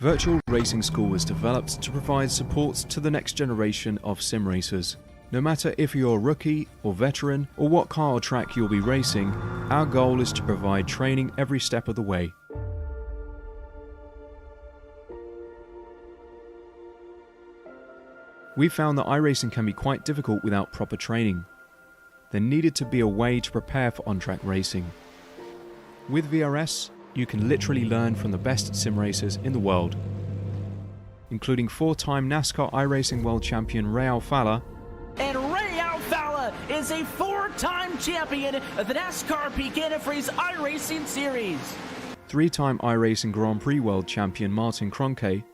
Virtual Racing School was developed to provide support to the next generation of sim racers. No matter if you're a rookie or veteran or what car or track you'll be racing, our goal is to provide training every step of the way. We found that iRacing can be quite difficult without proper training. There needed to be a way to prepare for on-track racing. With VRS, you can literally learn from the best sim racers in the world, including 4-time NASCAR iRacing World Champion Ray Alfalla. And Ray Alfalla is a 4-time champion of the NASCAR Peak Antifreeze iRacing Series. 3-time iRacing Grand Prix World Champion Martin Kroenke.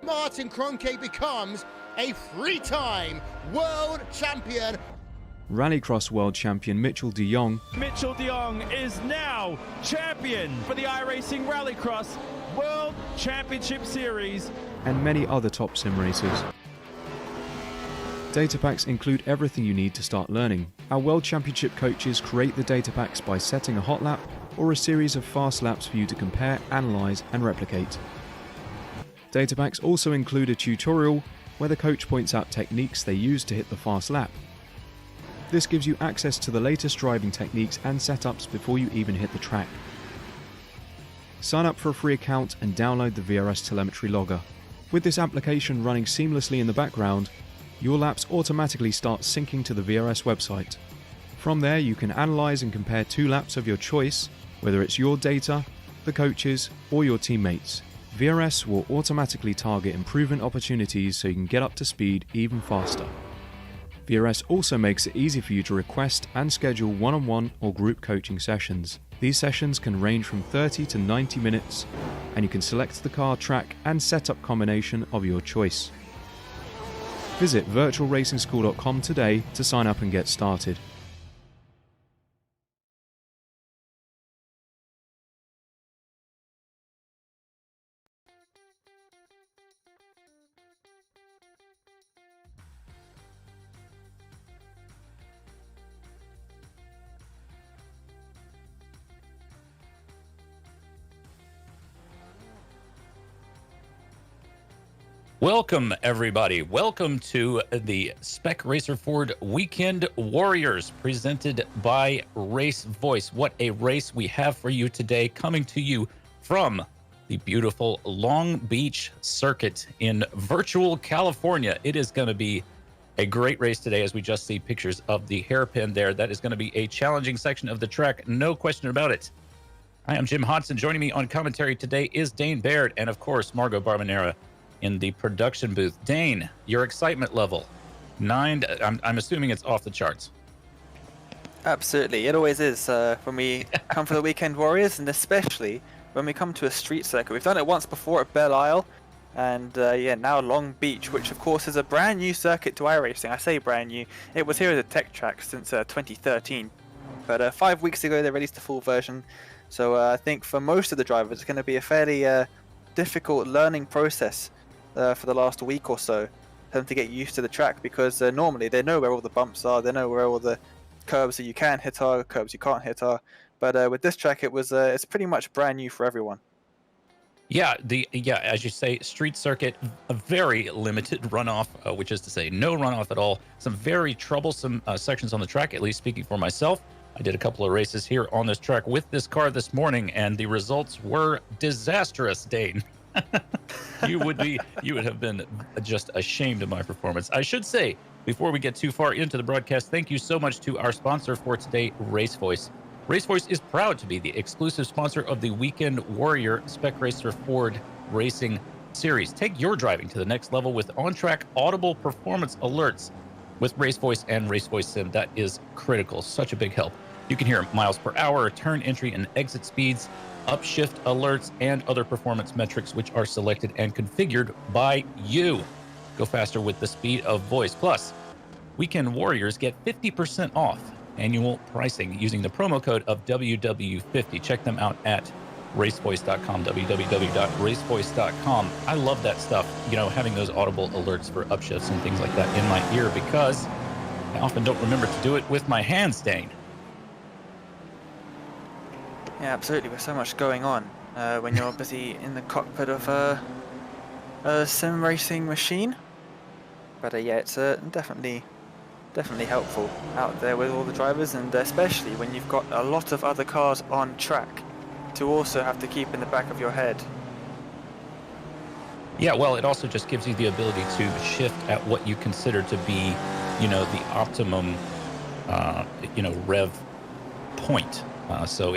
Martin Kroenke becomes a 3-time world champion. Rallycross World Champion Mitchell de Jong. Mitchell de Jong is now champion for the iRacing Rallycross World Championship Series. And many other top sim racers. Data packs include everything you need to start learning. Our World Championship coaches create the data packs by setting a hot lap or a series of fast laps for you to compare, analyze, and replicate. Data packs also include a tutorial where the coach points out techniques they use to hit the fast lap. This gives you access to the latest driving techniques and setups before you even hit the track. Sign up for a free account and download the VRS telemetry logger. With this application running seamlessly in the background, your laps automatically start syncing to the VRS website. From there, you can analyze and compare 2 laps of your choice, whether it's your data, the coaches, or your teammates. VRS will automatically target improvement opportunities so you can get up to speed even faster. VRS also makes it easy for you to request and schedule one-on-one or group coaching sessions. These sessions can range from 30 to 90 minutes, and you can select the car, track, and setup combination of your choice. Visit virtualracingschool.com today to sign up and get started. Welcome, everybody. Welcome to the Spec Racer Ford Weekend Warriors, presented by RaceVoice. What a race we have for you today, coming to you from the beautiful Long Beach circuit in virtual California. It is going to be a great race today, as we just see pictures of the hairpin there. That is going to be a challenging section of the track, no question about it. I am Jim Hodson. Joining me on commentary today is Dane Baird and, of course, Margot Barbanera in the production booth. Dane, your excitement level, 9, I'm assuming it's off the charts. Absolutely, it always is when we come for the Weekend Warriors, and especially when we come to a street circuit. We've done it once before at Belle Isle, and yeah, now Long Beach, which of course is a brand new circuit to iRacing. I say brand new, it was here as a tech track since 2013, but 5 weeks ago they released the full version, so I think for most of the drivers it's going to be a fairly difficult learning process for the last week or so, for them to get used to the track, because normally they know where all the bumps are, they know where all the curbs that you can hit are, curbs you can't hit are, but with this track it's pretty much brand new for everyone. Yeah, as you say, street circuit, a very limited runoff, which is to say no runoff at all. Some very troublesome sections on the track, at least speaking for myself. I did a couple of races here on this track with this car this morning, and the results were disastrous, Dane. You would have been just ashamed of my performance. I should say, before we get too far into the broadcast, thank you so much to our sponsor for today, RaceVoice. RaceVoice is proud to be the exclusive sponsor of the Weekend Warrior Spec Racer Ford Racing Series. Take your driving to the next level with on-track audible performance alerts with RaceVoice and RaceVoiceSIM. That is critical, such a big help. You can hear miles per hour, turn entry and exit speeds, upshift alerts, and other performance metrics which are selected and configured by you. Go faster with the speed of voice. Plus, Weekend Warriors get 50% off annual pricing using the promo code of WW50. Check them out at racevoice.com, www.racevoice.com. I love that stuff, you know, having those audible alerts for upshifts and things like that in my ear, because I often don't remember to do it with my hands, Dane. Yeah, absolutely. With so much going on, when you're busy in the cockpit of sim racing machine. But yeah, it's definitely helpful out there with all the drivers, and especially when you've got a lot of other cars on track to also have to keep in the back of your head. Yeah, well, it also just gives you the ability to shift at what you consider to be, the optimum, rev point. So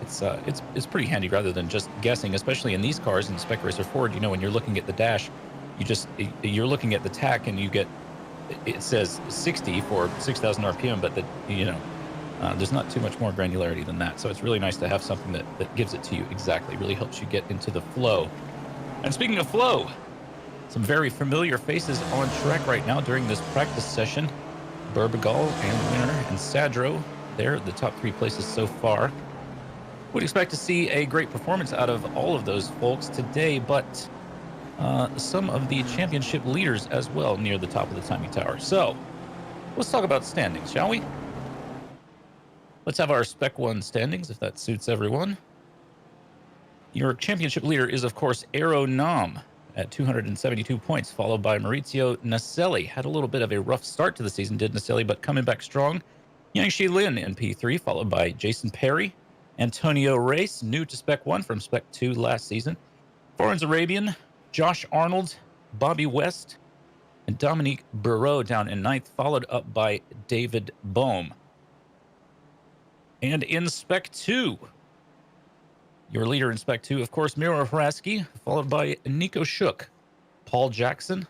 it's pretty handy rather than just guessing, especially in these cars in Spec Racer Ford. When you're looking at the dash, you're looking at the tach and you get, it says 60 for 6,000 RPM, but there's not too much more granularity than that. So it's really nice to have something that gives it to you exactly, really helps you get into the flow. And speaking of flow, some very familiar faces on track right now during this practice session. Burbigal and Winner and Sadro, they're the top 3 places so far. Would expect to see a great performance out of all of those folks today, but some of the championship leaders as well near the top of the timing tower. So let's talk about standings, shall we? Let's have our Spec 1 standings, if that suits everyone. Your championship leader is, of course, Aero Nam at 272 points, followed by Maurizio Naselli. Had a little bit of a rough start to the season, did Naselli, but coming back strong. Yangshi Lin in P3, followed by Jason Perry. Antonio Race, new to Spec 1 from Spec 2 last season. Forens Arabian, Josh Arnold, Bobby West, and Dominique Burrow down in 9th, followed up by David Bohm. And in Spec 2, your leader in Spec 2, of course, Miro Hraski, followed by Nico Shook, Paul Jackson,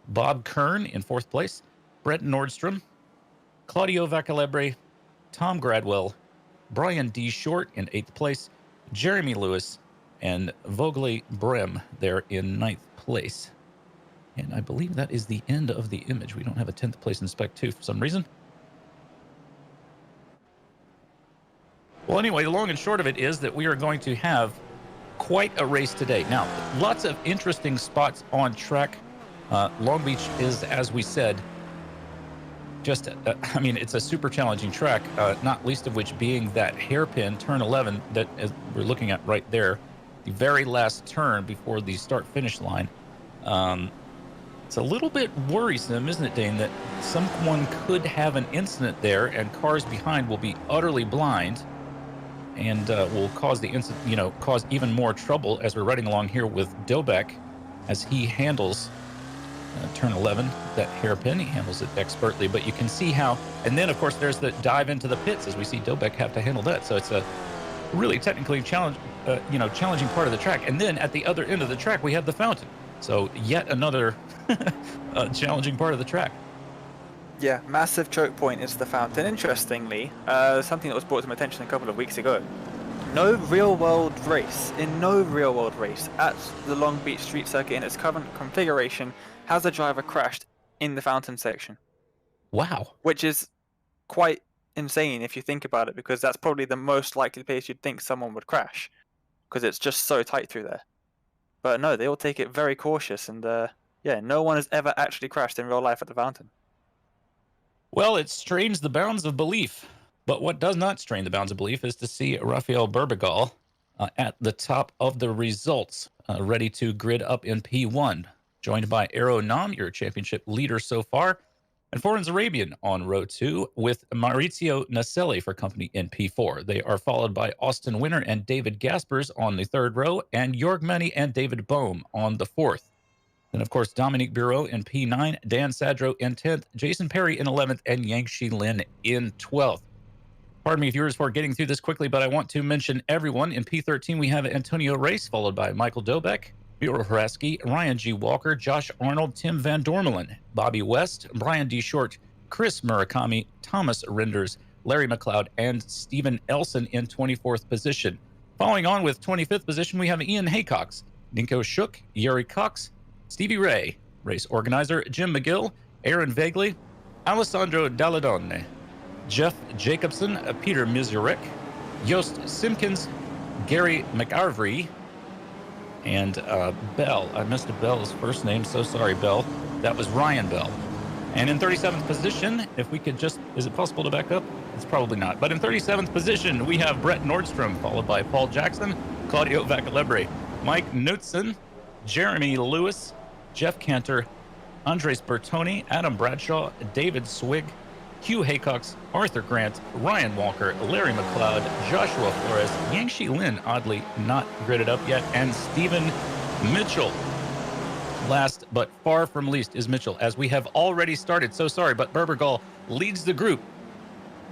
Bob Kern in 4th place, Brett Nordstrom, Claudio Vacalebre, Tom Gradwell, Brian D. Short in 8th place, Jeremy Lewis, and Vogeli Brem there in 9th place. And I believe that is the end of the image. We don't have a 10th place in Spec 2 for some reason. Well, anyway, the long and short of it is that we are going to have quite a race today. Now, lots of interesting spots on track. Long Beach is, as we said, just, it's a super challenging track, not least of which being that hairpin, turn 11, that as we're looking at right there, the very last turn before the start-finish line. It's a little bit worrisome, isn't it, Dane, that someone could have an incident there and cars behind will be utterly blind and will cause the incident, cause even more trouble as we're riding along here with Dobek as he handles turn 11, that hairpin. He handles it expertly, but you can see how, and then of course there's the dive into the pits as we see Dobek have to handle that. So it's a really technically challenging part of the track. And then at the other end of the track, we have the fountain. So yet another challenging part of the track. Yeah, massive choke point is the fountain. Interestingly, something that was brought to my attention a couple of weeks ago. In no real-world race at the Long Beach Street Circuit in its current configuration has a driver crashed in the fountain section. Wow. Which is quite insane if you think about it, because that's probably the most likely place you'd think someone would crash, because it's just so tight through there. But no, they all take it very cautious, and no one has ever actually crashed in real life at the fountain. Well, it strains the bounds of belief. But what does not strain the bounds of belief is to see Rafael Burbigal at the top of the results, ready to grid up in P1, joined by Aero Nam, your championship leader so far, and Forens Arabian on row 2 with Maurizio Naselli for company in P4. They are followed by Austin Winner and David Gaspers on the 3rd row, and Jorg Manny and David Bohm on the 4th. Then, of course, Dominique Bureau in P9, Dan Sadro in 10th, Jason Perry in 11th, and Yangshi Lin in 12th. Pardon me, viewers, for getting through this quickly, but I want to mention everyone. In P13, we have Antonio Race, followed by Michael Dobek, Miro Hraski, Ryan G. Walker, Josh Arnold, Tim Van Dormelen, Bobby West, Brian D. Short, Chris Murakami, Thomas Renders, Larry McLeod, and Stephen Elson in 24th position. Following on with 25th position, we have Ian Haycox, Nico Shook, Yuri Cox, Stevie Ray, race organizer Jim McGill, Aaron Vagley, Alessandro Dalladone, Jeff Jacobson, Peter Mizurek, Joost Simpkins, Gary McArvery, and Bell. I missed Bell's first name, so sorry, Bell. That was Ryan Bell. And in 37th position, if we could just, is it possible to back up? It's probably not. But in 37th position, we have Brett Nordstrom, followed by Paul Jackson, Claudio Vacalebre, Mike Knutson, Jeremy Lewis, Jeff Cantor, Andres Bertoni, Adam Bradshaw, David Swig, Hugh Haycox, Arthur Grant, Ryan Walker, Larry McLeod, Joshua Flores, Yangshi Lin, oddly not gridded up yet, and Stephen Mitchell. Last but far from least is Mitchell, as we have already started. So sorry, but Berbergal leads the group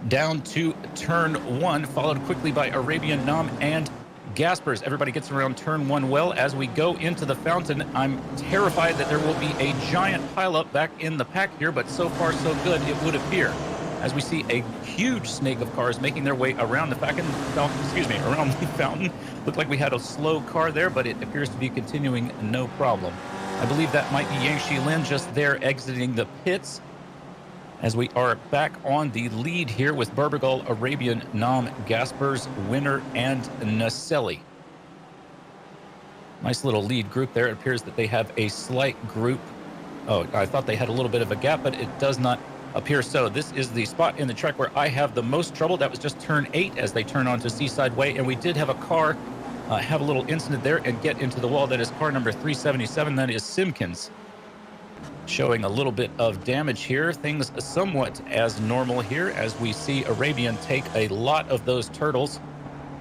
down to turn 1, followed quickly by Arabian Nam and Gaspers. Everybody gets around turn 1 well. As we go into the fountain, I'm terrified that there will be a giant pileup back in the pack here, but so far so good, it would appear. As we see a huge snake of cars making their way around the fountain. Around the fountain. Looked like we had a slow car there, but it appears to be continuing no problem. I believe that might be Yangshi Lin just there exiting the pits, as we are back on the lead here with Berbergal, Arabian, Nam, Gaspers, Winner, and Naselli. Nice little lead group there. It appears that they have a slight group. Oh, I thought they had a little bit of a gap, but it does not appear so. This is the spot in the track where I have the most trouble. That was just turn 8 as they turn onto Seaside Way, and we did have a car have a little incident there and get into the wall. That is car number 377. That is Simpkins, showing a little bit of damage here. Things somewhat as normal here as we see Arabian take a lot of those turtles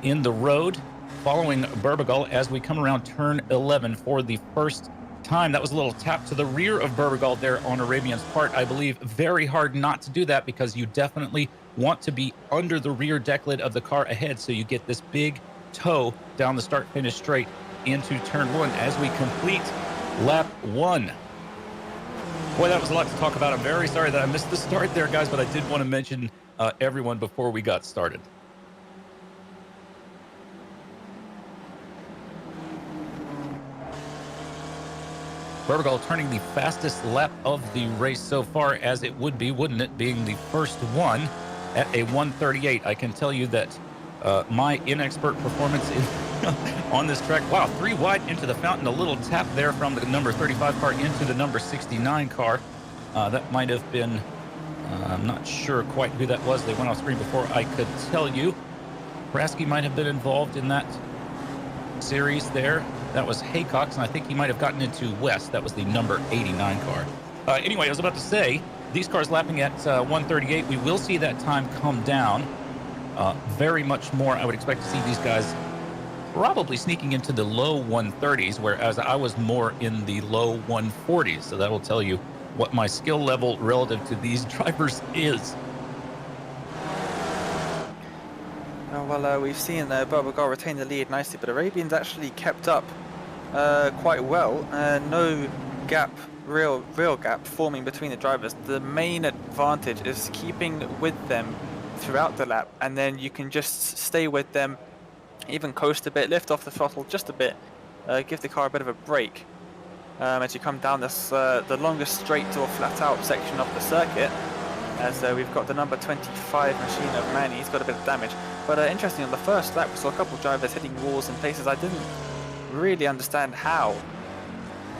in the road, following Berbergal as we come around turn 11 for the first time. That was a little tap to the rear of Berbergal there on Arabian's part. I believe very hard not to do that, because you definitely want to be under the rear deck lid of the car ahead, so you get this big toe down the start finish straight into turn 1 as we complete lap 1. Boy, that was a lot to talk about. I'm very sorry that I missed the start there, guys, but I did want to mention everyone before we got started. Berbergal turning the fastest lap of the race so far, as it would be, wouldn't it, being the first one at a 1:38. I can tell you that my inexpert performance on this track. Wow, 3 wide into the fountain. A little tap there from the number 35 car into the number 69 car. That might have been, I'm not sure quite who that was. They went off screen before I could tell you. Prasky might have been involved in that series there. That was Haycox, and I think he might have gotten into West. That was the number 89 car. Anyway, I was about to say, these cars lapping at 1:38. We will see that time come down. Very much more. I would expect to see these guys probably sneaking into the low 130s, whereas I was more in the low 140s. So that will tell you what my skill level relative to these drivers is. Well, we've seen Berbergal retain the lead nicely, but Arabian's actually kept up quite well. No gap, real gap forming between the drivers. The main advantage is keeping with them throughout the lap, and then you can just stay with them, even coast a bit, lift off the throttle just a bit, give the car a bit of a break as you come down this the longest straight or flat out section of the circuit, as we've got the number 25 machine of Manny. He's got a bit of damage, but interesting, on the first lap we saw a couple of drivers hitting walls in places I didn't really understand how.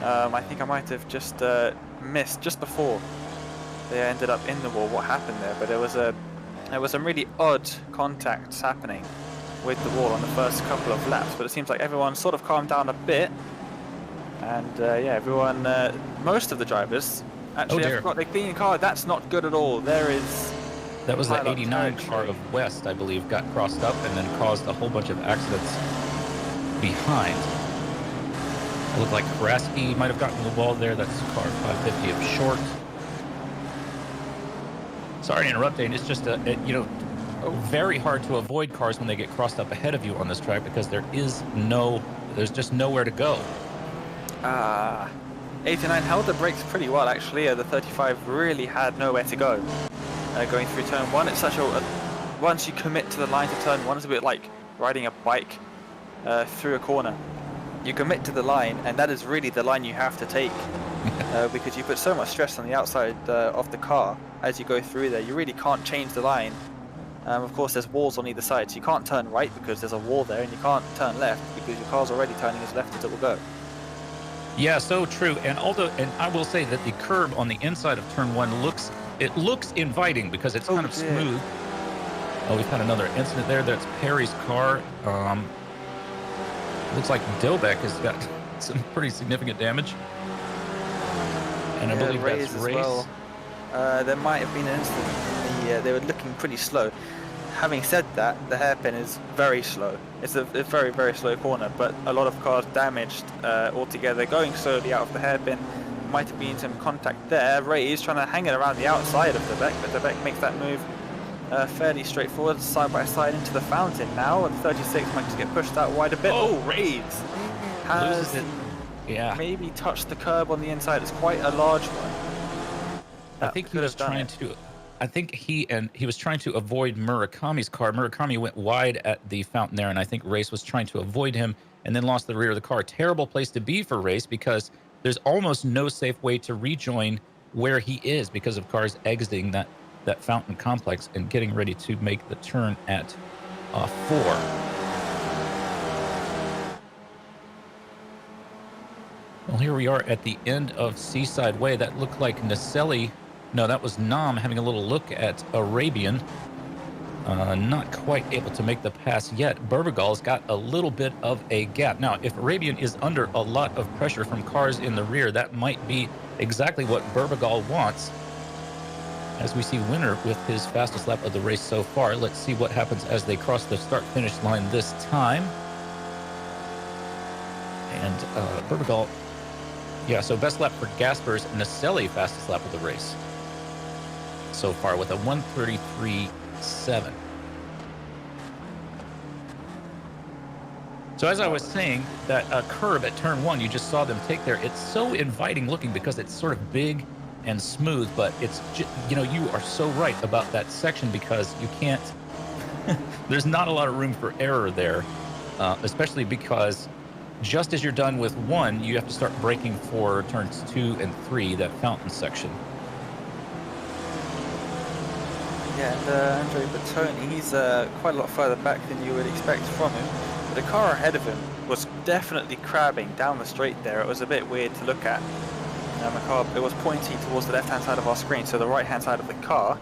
I think I might have just missed just before they ended up in the wall what happened there, but there was some really odd contacts happening with the wall on the first couple of laps, but it seems like everyone sort of calmed down a bit, and yeah, everyone, most of the drivers actually have got a clean car. That's not good at all. That was the 89 car of West, I believe, got crossed up and then caused a whole bunch of accidents behind. It looked like Krasky might have gotten the wall there. That's car 550 of Short. Sorry to interrupt, Dane. It's just very hard to avoid cars when they get crossed up ahead of you on this track, because there's just nowhere to go. 89 held the brakes pretty well, actually. The 35 really had nowhere to go. Going through turn 1, it's such a once you commit to the line to turn 1, it's a bit like riding a bike through a corner. You commit to the line, and that is really the line you have to take, because you put so much stress on the outside of the car as you go through there. You really can't change the line. Of course, there's walls on either side, so you can't turn right because there's a wall there, and you can't turn left because your car's already turning as left as it will go. Yeah, so true. And I will say that the curb on the inside of turn 1 looks inviting, because it's kind of smooth. Oh, we've had another incident there. That's Perry's car. Looks like Dobek has got some pretty significant damage. And I believe Ray's that's as Race. well. There might have been an incident. They were looking pretty slow. Having said that, the hairpin is very slow. It's a very, very slow corner, but a lot of cars damaged altogether. Going slowly out of the hairpin, might have been some contact there. Ray is trying to hang it around the outside of the Beck, but the Beck makes that move fairly straightforward, side by side into the fountain now. And 36 might just get pushed out wide a bit. Oh, Ray's has maybe touched the curb on the inside. It's quite a large one. I think he was trying to. I think he was trying to avoid Murakami's car. Murakami went wide at the fountain there, and I think Race was trying to avoid him and then lost the rear of the car. Terrible place to be for Race because there's almost no safe way to rejoin where he is because of cars exiting that fountain complex and getting ready to make the turn at 4. Well, here we are at the end of Seaside Way. That looked like Naselli. No, that was Nam having a little look at Arabian. Not quite able to make the pass yet. Burbagal's got a little bit of a gap. Now, if Arabian is under a lot of pressure from cars in the rear, that might be exactly what Burbagal wants. As we see Winner with his fastest lap of the race so far. Let's see what happens as they cross the start-finish line this time. And Burbagal, so best lap for Gaspers. Naselli, fastest lap of the race so far with a 1:33.7. So as I was saying, that curb at turn 1, you just saw them take there. It's so inviting looking because it's sort of big and smooth, but it's you are so right about that section because you can't. There's not a lot of room for error there, especially because just as you're done with 1, you have to start braking for turns 2 and 3, that fountain section. Yeah, and Andre Bertoni, he's quite a lot further back than you would expect from him. But the car ahead of him was definitely crabbing down the straight there. It was a bit weird to look at. The car, it was pointing towards the left-hand side of our screen, so the right-hand side of the car.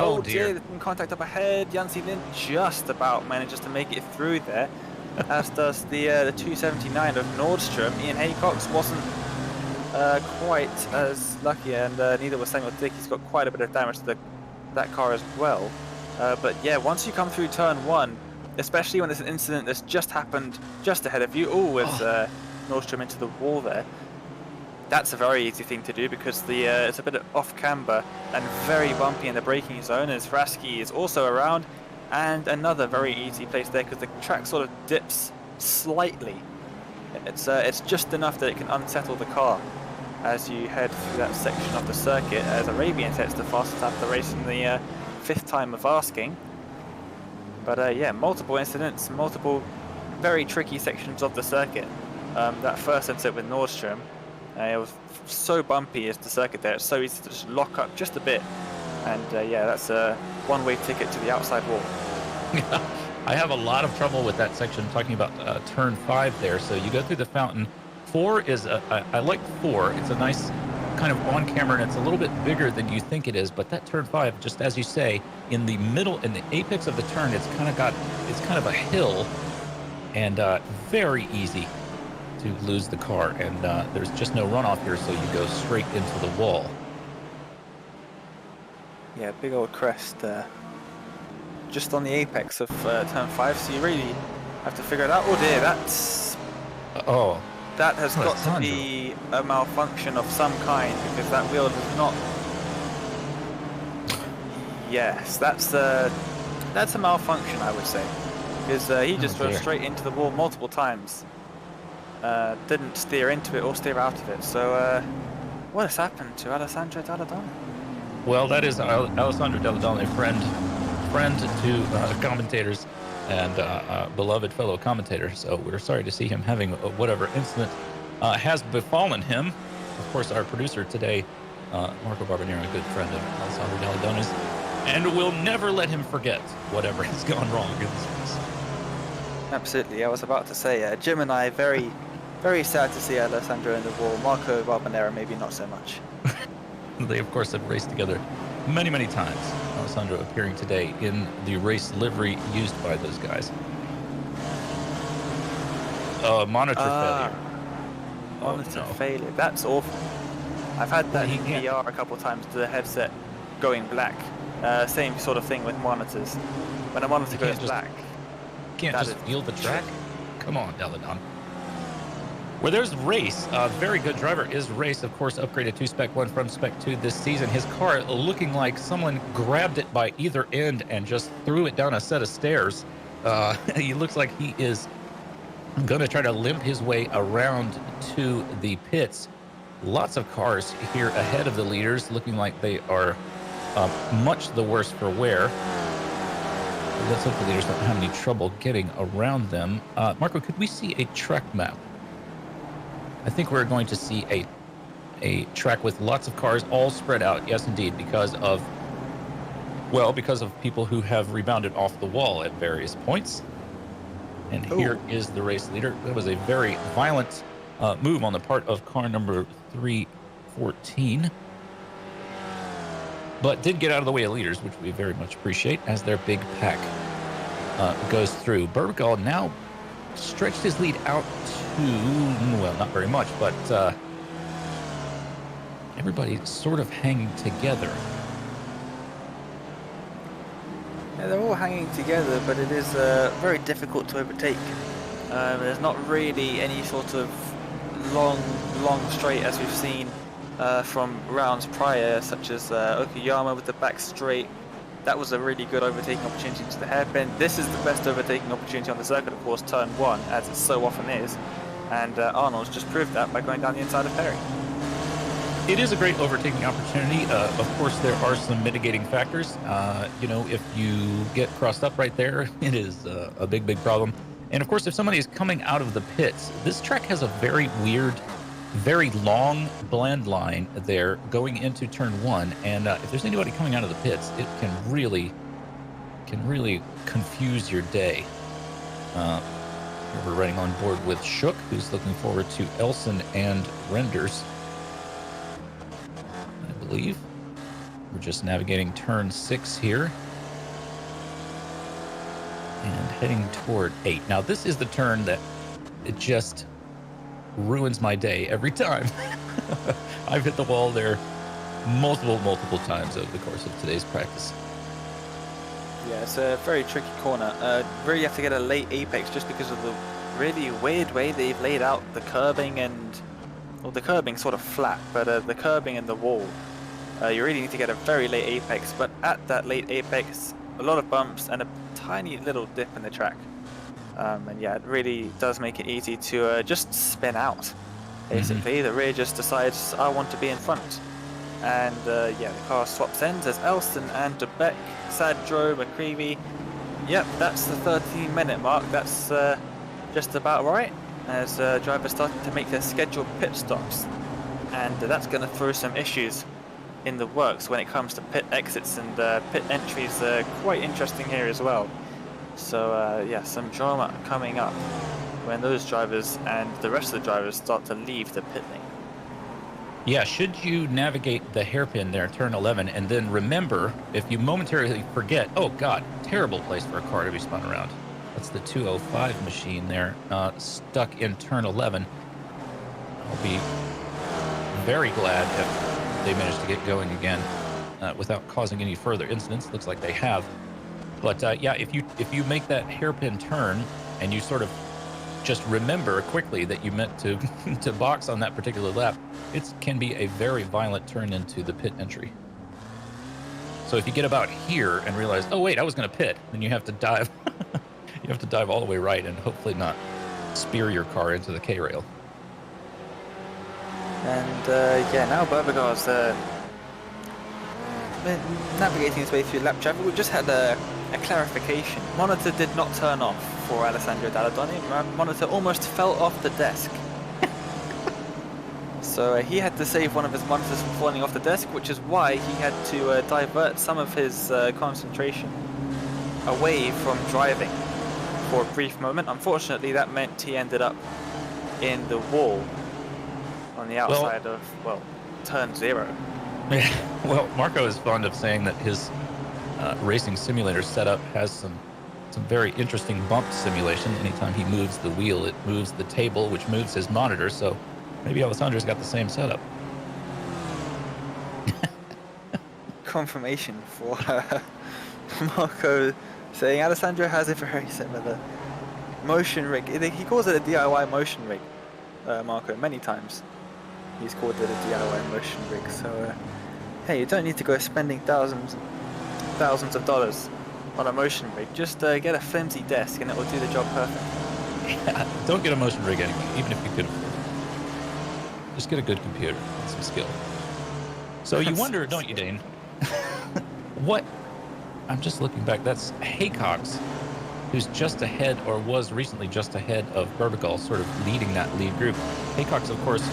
Oh dear. There's been contact up ahead. Jansi Lin just about manages to make it through there, as does the 279 of Nordstrom. Ian Haycox wasn't quite as lucky, and neither was Samuel Dick. He's got quite a bit of damage to that car as well. But yeah, once you come through turn 1, especially when there's an incident that's just happened just ahead of you, with Nordstrom into the wall there, that's a very easy thing to do because it's a bit off camber and very bumpy in the braking zone, as Frasky is also around, and another very easy place there because the track sort of dips slightly. It's just enough that it can unsettle the car as you head through that section of the circuit, as Arabian sets the fastest lap of the race in the 5th time of asking. But yeah, multiple incidents, multiple very tricky sections of the circuit. That first incident with Nordstrom, it was so bumpy as the circuit there, it's so easy to just lock up just a bit. And yeah, that's a one-way ticket to the outside wall. I have a lot of trouble with that section, talking about turn 5 there. So you go through the fountain. 4 is, I like 4. It's a nice kind of on camera, and it's a little bit bigger than you think it is. But that turn 5, just as you say, in the middle, in the apex of the turn, it's kind of a hill, and very easy to lose the car. And there's just no runoff here, so you go straight into the wall. Yeah, big old crest just on the apex of turn 5, so you really have to figure it out. Oh dear, that has got to be a malfunction of some kind, because that wheel does not. Yes, that's a malfunction, I would say, because he just drove straight into the wall multiple times. Didn't steer into it or steer out of it. So what has happened to Alessandro Dalla Donna? Well, that is Alessandro Dalla Donna, a friend to commentators and beloved fellow commentator. So we're sorry to see him having whatever incident has befallen him. Of course, our producer today, Marco Barbonero, a good friend of Alessandro Dalla Donna's, and we'll never let him forget whatever has gone wrong in this race. Absolutely. I was about to say, Jim and I, very, very sad to see Alessandro in the wall. Marco Barbonero, maybe not so much. They, of course, have raced together many, many times. Alessandro appearing today in the race livery used by those guys. Monitor failure. Monitor failure. That's awful. I've had that in VR a couple times, the headset going black. Same sort of thing with monitors. When a monitor goes black, can't just feel the track. Come on, Deladon. Where there's Race, a very good driver is Race, of course, upgraded to Spec 1 from Spec 2 this season. His car looking like someone grabbed it by either end and just threw it down a set of stairs. He looks like he is going to try to limp his way around to the pits. Lots of cars here ahead of the leaders, looking like they are much the worse for wear. Let's hope the leaders don't have any trouble getting around them. Marco, could we see a track map? I think we're going to see a track with lots of cars all spread out. Yes, indeed, because of people who have rebounded off the wall at various points. And here is the race leader. That was a very violent move on the part of car number 314. But did get out of the way of leaders, which we very much appreciate as their big pack goes through. Burgal now stretched his lead out to, well, not very much, but everybody sort of hanging together. Yeah, they're all hanging together, but it is very difficult to overtake. There's not really any sort of long straight as we've seen from rounds prior, such as Okayama with the back straight. That was a really good overtaking opportunity to the hairpin. This is the best overtaking opportunity on the circuit, of course, turn 1, as it so often is. And Arnold's just proved that by going down the inside of Perry. It is a great overtaking opportunity. Of course, there are some mitigating factors. You know, if you get crossed up right there, it is a big problem. And of course, if somebody is coming out of the pits, this track has a very weird, very long blend line there going into turn 1. And if there's anybody coming out of the pits, it can really confuse your day. We're riding on board with Shook, who's looking forward to Elson and Renders. I believe we're just navigating turn 6 here and heading toward 8. Now this is the turn that it just ruins my day every time. I've hit the wall there multiple times over the course of today's practice. Yeah, it's a very tricky corner. Really have to get a late apex just because of the really weird way they've laid out the curbing and, well, the curbing sort of flat, but the curbing and the wall. You really need to get a very late apex, but at that late apex, a lot of bumps and a tiny little dip in the track. And yeah, it really does make it easy to just spin out. Basically, the rear just decides, I want to be in front. And yeah, the car swaps ends as Elston and DeBeck, Sadro, McCreevy. Yep, that's the 13-minute mark. That's just about right, as drivers starting to make their scheduled pit stops. And that's going to throw some issues in the works when it comes to pit exits and pit entries. Quite interesting here as well. So yeah, some drama coming up when those drivers and the rest of the drivers start to leave the pit lane. Yeah, should you navigate the hairpin there, turn 11, and then remember, if you momentarily forget, oh God, terrible place for a car to be spun around. That's the 205 machine there, stuck in turn 11. I'll be very glad if they manage to get going again without causing any further incidents. Looks like they have. But yeah, if you make that hairpin turn and you sort of just remember quickly that you meant to to box on that particular lap, it can be a very violent turn into the pit entry. So if you get about here and realize, oh wait, I was going to pit, then you have to dive. You have to dive all the way right and hopefully not spear your car into the K-rail. And yeah, now Burbagar's navigating his way through lap traffic. We've just had a clarification. Monitor did not turn off for Alessandro Dalladoni. Monitor almost fell off the desk. So he had to save one of his monitors from falling off the desk, which is why he had to divert some of his concentration away from driving for a brief moment. Unfortunately, that meant he ended up in the wall on the outside of, well, turn 0. Well, Marco is fond of saying that his racing simulator setup has some very interesting bump simulation. Anytime he moves the wheel, it moves the table, which moves his monitor. So maybe Alessandro's got the same setup. confirmation for Marco saying Alessandro has a very similar motion rig. He calls it a DIY motion rig, Marco, many times. He's called it a DIY motion rig, so hey, you don't need to go spending thousands of dollars on a motion rig. Just get a flimsy desk and it will do the job perfectly. Yeah, don't get a motion rig anyway, even if you could afford it. Just get a good computer and some skill. So you wonder, don't you, Dane? What? I'm just looking back. That's Haycox, who's just ahead, or was recently just ahead of Berbigal, sort of leading that lead group. Haycox, of course,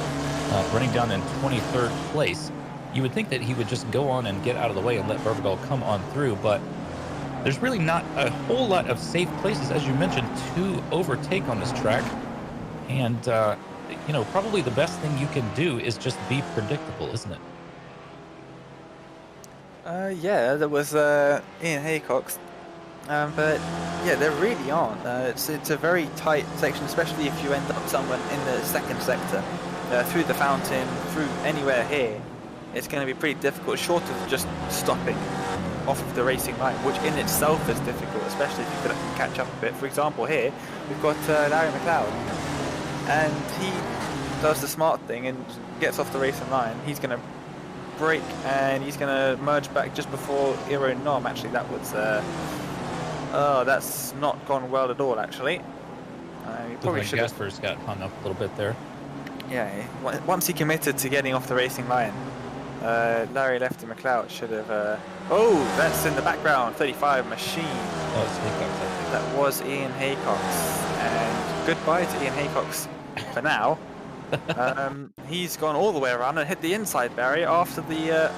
running down in 23rd place. You would think that he would just go on and get out of the way and let Berbigal come on through, but there's really not a whole lot of safe places, as you mentioned, to overtake on this track. And, you know, probably the best thing you can do is just be predictable, isn't it? Yeah, there was Ian Haycox, but yeah, there really aren't. It's a very tight section, especially if you end up someone in the second sector, through the fountain, through anywhere here. It's going to be pretty difficult, short of just stopping off of the racing line, which in itself is difficult, especially if you could catch up a bit. For example, here we've got Larry McLeod, and he does the smart thing and gets off the racing line. He's going to brake and he's going to merge back just before Iro Nom. Actually, that was oh, that's not gone well at all. Actually, he probably should. Gasper's got hung up a little bit there. Yeah, once he committed to getting off the racing line, Larry Lefty McLeod should have. Oh, that's in the background. 35 machine. That was Ian Haycox, and goodbye to Ian Haycox for now. He's gone all the way around and hit the inside barrier after the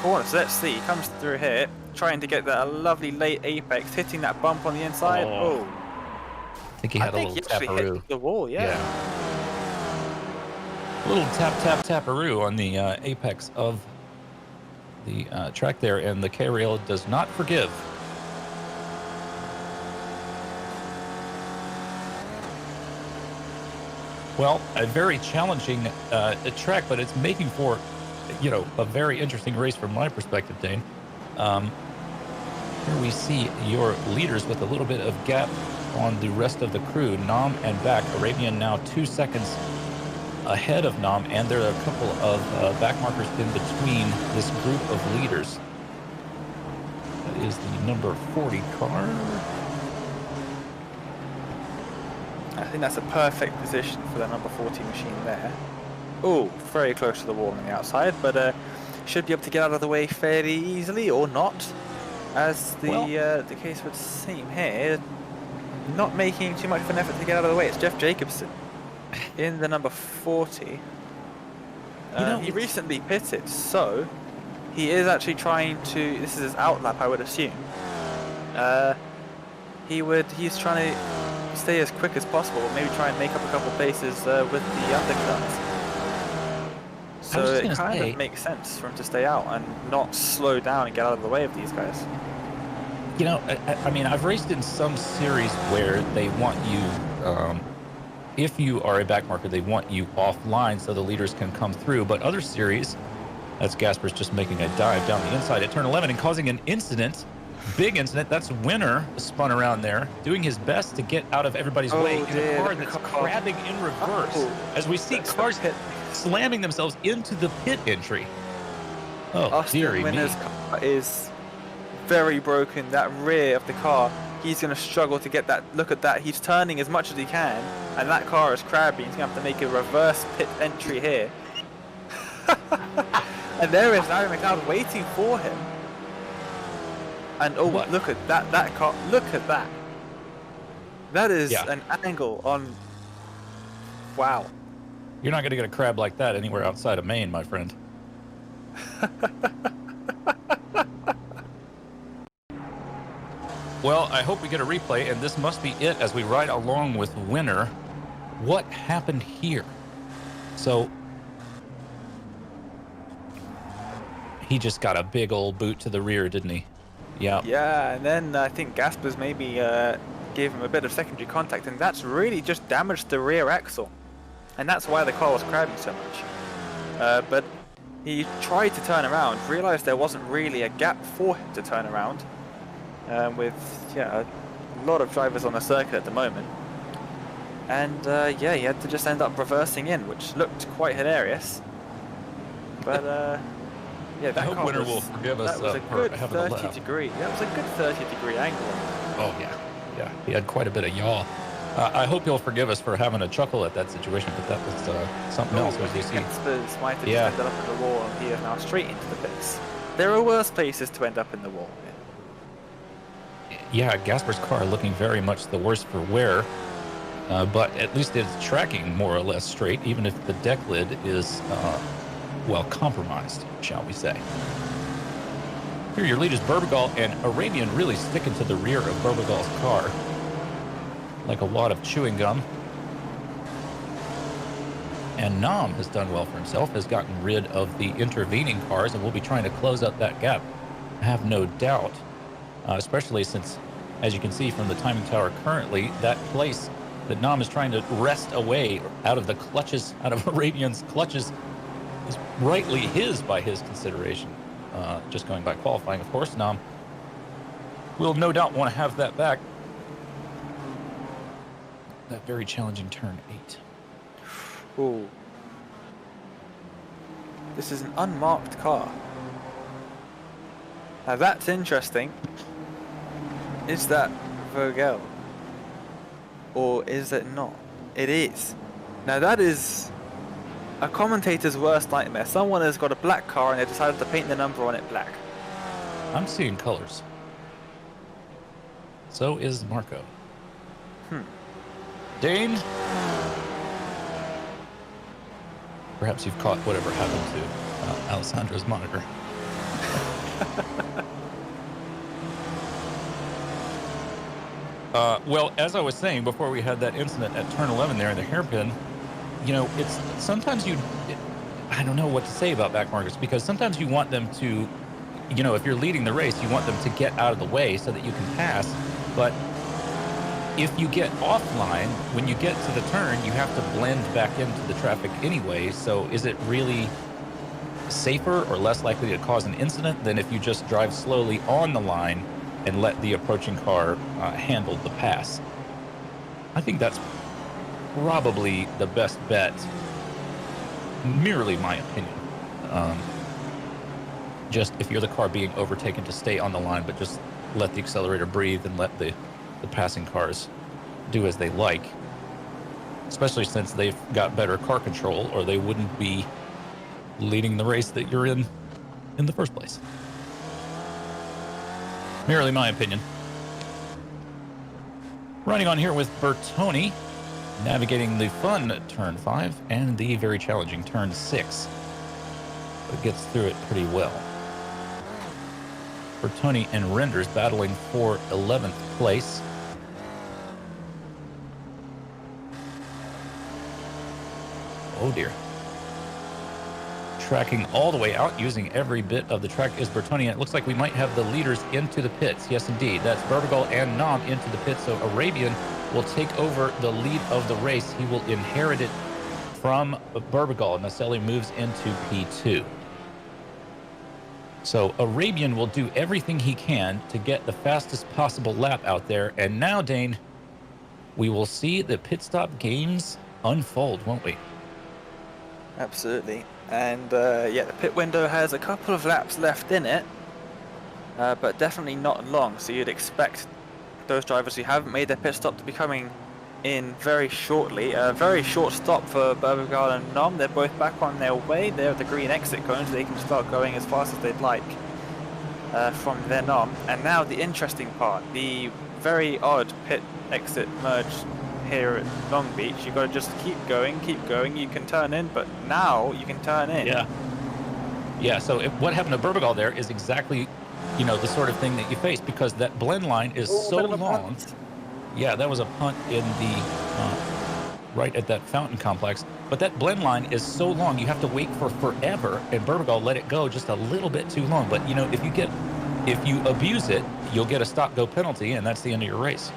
corner. So let's see. He comes through here, trying to get that lovely late apex, hitting that bump on the inside. Oh, I think he had a little taparoo. Hit the wall. Yeah. A little taparoo on the apex of the track there, and the K-Rail does not forgive. Well, a very challenging track, but it's making for, you know, a very interesting race from my perspective, Dane. Here we see your leaders with a little bit of gap on the rest of the crew. Nom and back. Arabian now 2 seconds ahead of Nom, and there are a couple of back markers in between this group of leaders. That is the number 40 car. I think that's a perfect position for the number 40 machine there. Oh, very close to the wall on the outside, but should be able to get out of the way fairly easily, or not, as the case would seem here. Not making too much of an effort to get out of the way. It's Jeff Jacobson in the number 40. He recently pitted, so he is actually trying to. This is his outlap, I would assume. He's trying to stay as quick as possible, maybe try and make up a couple places with the undercuts. So it kind of makes sense for him to stay out and not slow down and get out of the way of these guys. You know, I mean, I've raced in some series where they want you, if you are a back marker, they want you offline so the leaders can come through. But other series, that's Gasper's just making a dive down the inside at turn 11 and causing an incident. Big incident. That's Winner spun around there, doing his best to get out of everybody's way in a car that's crabbing in reverse. As we see cars slamming themselves into the pit entry. Oh, dearie me. Winner's car is very broken. That rear of the car, he's going to struggle to get that. Look at that. He's turning as much as he can, and that car is crabbing. He's going to have to make a reverse pit entry here. And there is Larry McLeod waiting for him. And oh, what? Look at that car. Look at that. That is an angle on. Wow. You're not going to get a crab like that anywhere outside of Maine, my friend. Well, I hope we get a replay, and this must be it as we ride along with Winner. What happened here? So he just got a big old boot to the rear, didn't he? Yeah. Yeah, and then I think Gaspers maybe gave him a bit of secondary contact, and that's really just damaged the rear axle. And that's why the car was crabbing so much. But He tried to turn around, realised there wasn't really a gap for him to turn around, with a lot of drivers on the circuit at the moment. And he had to just end up reversing in, which looked quite hilarious. But that I hope car Winner was, will forgive us that was a for good having a laugh. 30-degree. That was a good 30-degree angle. Oh yeah, he had quite a bit of yaw. I hope you'll forgive us for having a chuckle at that situation, but that was something else. As you see, Spurs might have just ended up in the wall, and he is now straight into the pits. There are worse places to end up in the wall. Yeah, Gasper's car looking very much the worse for wear, but at least it's tracking more or less straight, even if the deck lid is, compromised, shall we say. Here, your leaders Burbigal and Arabian really sticking to the rear of Burbigal's car like a wad of chewing gum. And Nam has done well for himself, has gotten rid of the intervening cars, and will be trying to close up that gap. I have no doubt, especially since, as you can see from the timing tower currently, that place that Nam is trying to wrest away out of the clutches, out of Arabian's clutches, is rightly his by his consideration. Just going by qualifying, of course. Nam will no doubt want to have that back. That very challenging turn 8. Ooh. This is an unmarked car. Now that's interesting. Is that Vogel? Or is it not? It is. Now that is a commentator's worst nightmare. Someone has got a black car and they decided to paint the number on it black. I'm seeing colors. So is Marco. Dane? Perhaps you've caught whatever happened to Alessandro's monitor. Well, as I was saying before we had that incident at turn 11 there in the hairpin, it's sometimes I don't know what to say about back markers, because sometimes you want them to, if you're leading the race, you want them to get out of the way so that you can pass. But if you get offline, when you get to the turn, you have to blend back into the traffic anyway. So is it really safer or less likely to cause an incident than if you just drive slowly on the line and let the approaching car handle the pass? I think that's probably the best bet, merely my opinion. Just if you're the car being overtaken, to stay on the line, but just let the accelerator breathe and let the passing cars do as they like, especially since they've got better car control, or they wouldn't be leading the race that you're in the first place. Merely my opinion. Running on here with Bertoni, navigating the fun turn 5 and the very challenging turn 6, but gets through it pretty well. Bertoni and Renders battling for 11th place. Oh dear. Tracking all the way out, using every bit of the track, is Bertoni. And it looks like we might have the leaders into the pits. Yes, indeed. That's Burbigal and Nam into the pits. So Arabian will take over the lead of the race. He will inherit it from Burbigal. Naselli moves into P2. So Arabian will do everything he can to get the fastest possible lap out there. And now, Dane, we will see the pit stop games unfold, won't we? Absolutely. And the pit window has a couple of laps left in it, but definitely not long. So you'd expect those drivers who haven't made their pit stop to be coming in very shortly. A very short stop for Burbigal and Nam. They're both back on their way. They're at the green exit cones. They can start going as fast as they'd like from then on. And now the interesting part, the very odd pit exit merge here at Long Beach. You've got to just keep going. You can turn in, but now you can turn in. Yeah, so what happened to Burbigal there is exactly, the sort of thing that you face, because that blend line is so long. Yeah, that was a punt in the right at that fountain complex. But that blend line is so long, you have to wait for forever, and Burbigal let it go just a little bit too long. But if you abuse it, you'll get a stop-go penalty, and that's the end of your race.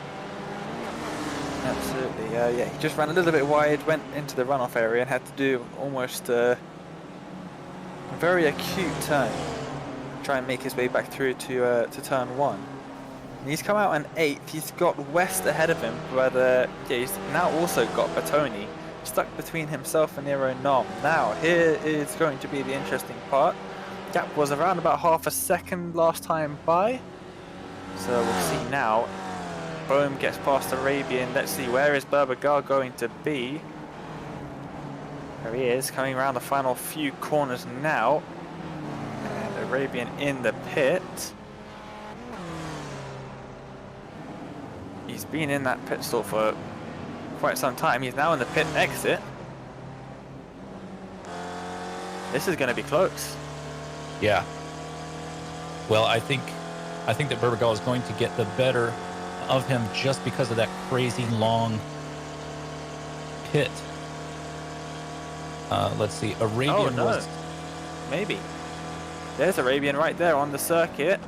Absolutely. He just ran a little bit wide, went into the runoff area, and had to do almost a very acute turn. Try and make his way back through to turn 1. And he's come out in 8th. He's got West ahead of him, but yeah, he's now also got Bertoni stuck between himself and Nero Nom. Now, here is going to be the interesting part. Gap was around about half a second last time by. So we'll see now. Bohm gets past Arabian. Let's see, where is Berbagar going to be? There he is, coming around the final few corners now. And Arabian in the pit. He's been in that pit stall for quite some time. He's now in the pit exit. This is going to be close. Yeah. Well, I think that Berbagal is going to get the better of him just because of that crazy long pit. Let's see. Arabian Oh, no. was... Maybe. There's Arabian right there on the circuit.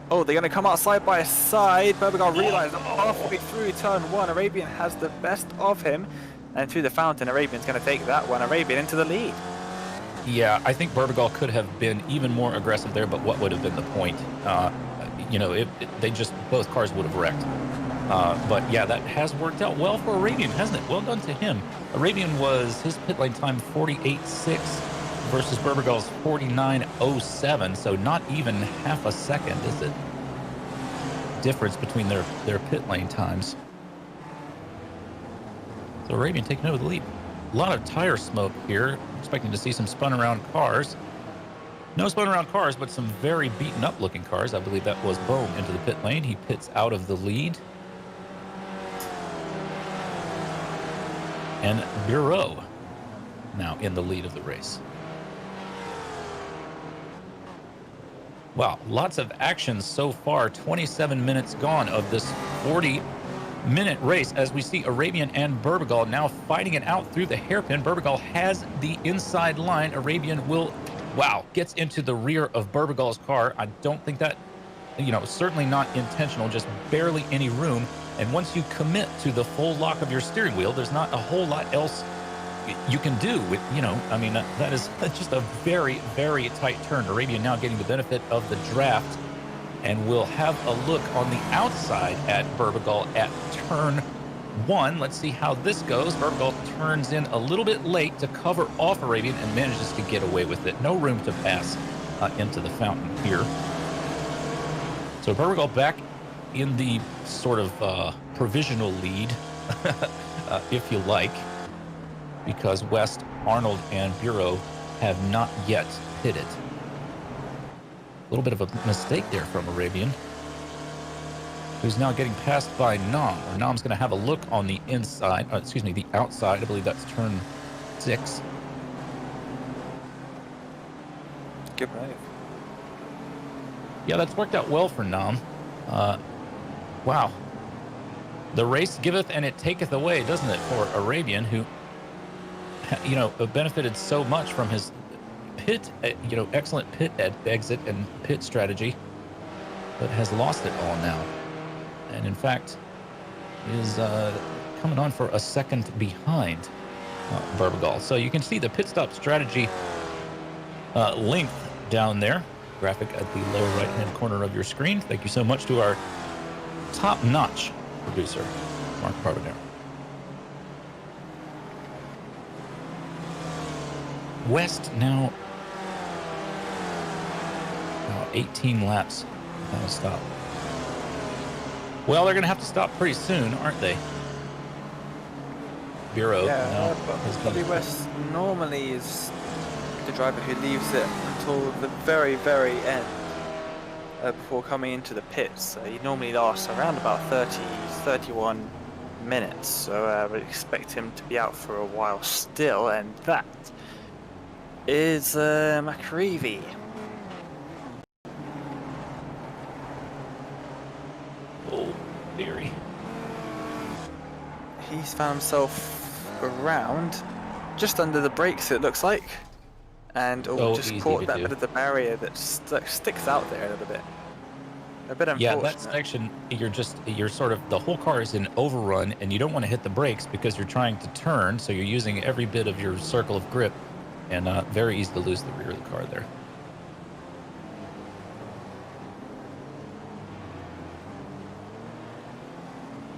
Oh, they're going to come out side by side. Berbagal realized that halfway through turn 1, Arabian has the best of him. And through the fountain, Arabian's going to take that one. Arabian into the lead. Yeah, I think Berbagal could have been even more aggressive there, but what would have been the point? You know, they just, both cars would have wrecked. But yeah, that has worked out well for Arabian, hasn't it? Well done to him. Arabian was, his pit lane time 48.6 versus Berbagal's 49.07, so not even half a second, is it? Difference between their pit lane times. So Arabian taking over the lead. A lot of tire smoke here. Expecting to see some spun around cars. No spun around cars, but some very beaten up looking cars. I believe that was Bohm into the pit lane. He pits out of the lead. And Bureau now in the lead of the race. Wow, lots of action so far. 27 minutes gone of this 40-minute race as we see Arabian and Berbagal now fighting it out through the hairpin. Berbagal has the inside line. Arabian will, wow, gets into the rear of Berbagal's car. I don't think that, you know, certainly not intentional, just barely any room. And once you commit to the full lock of your steering wheel, there's not a whole lot else you can do with, you know, I mean, that is just a very, very tight turn. Arabian now getting the benefit of the draft, and we'll have a look on the outside at Berbagal at turn 1. Let's see how this goes. Berbagal turns in a little bit late to cover off Arabian and manages to get away with it. No room to pass into the fountain here. So Berbagal back in the sort of provisional lead, if you like, because West, Arnold, and Bureau have not yet pitted. A little bit of a mistake there from Arabian, who's now getting passed by Nam. Or Nam's going to have a look on the inside, excuse me, the outside. I believe that's turn 6. Good move. Yeah, that's worked out well for Nam. Wow. The race giveth and it taketh away, doesn't it, for Arabian, who, you know, benefited so much from his pit, you know, excellent pit exit and pit strategy, but has lost it all now. And in fact, is coming on for a second behind Berbagal. So you can see the pit stop strategy length down there, graphic at the lower right-hand corner of your screen. Thank you so much to our top-notch producer, Mark Carbonero. West now 18 laps without a stop. Well, they're going to have to stop pretty soon, aren't they? Bureau. Yeah, but Bobby West normally is the driver who leaves it until the very, very end before coming into the pits. He normally lasts around about 30, 31 minutes, so I would expect him to be out for a while still, and that is McCreevy. Oh, dearie. He's found himself around just under the brakes, it looks like, and just caught that bit of the barrier that sticks out there a little bit. A bit unfortunate. Yeah, that section, you're sort of, the whole car is in overrun, and you don't want to hit the brakes because you're trying to turn, so you're using every bit of your circle of grip. and very easy to lose the rear of the car there.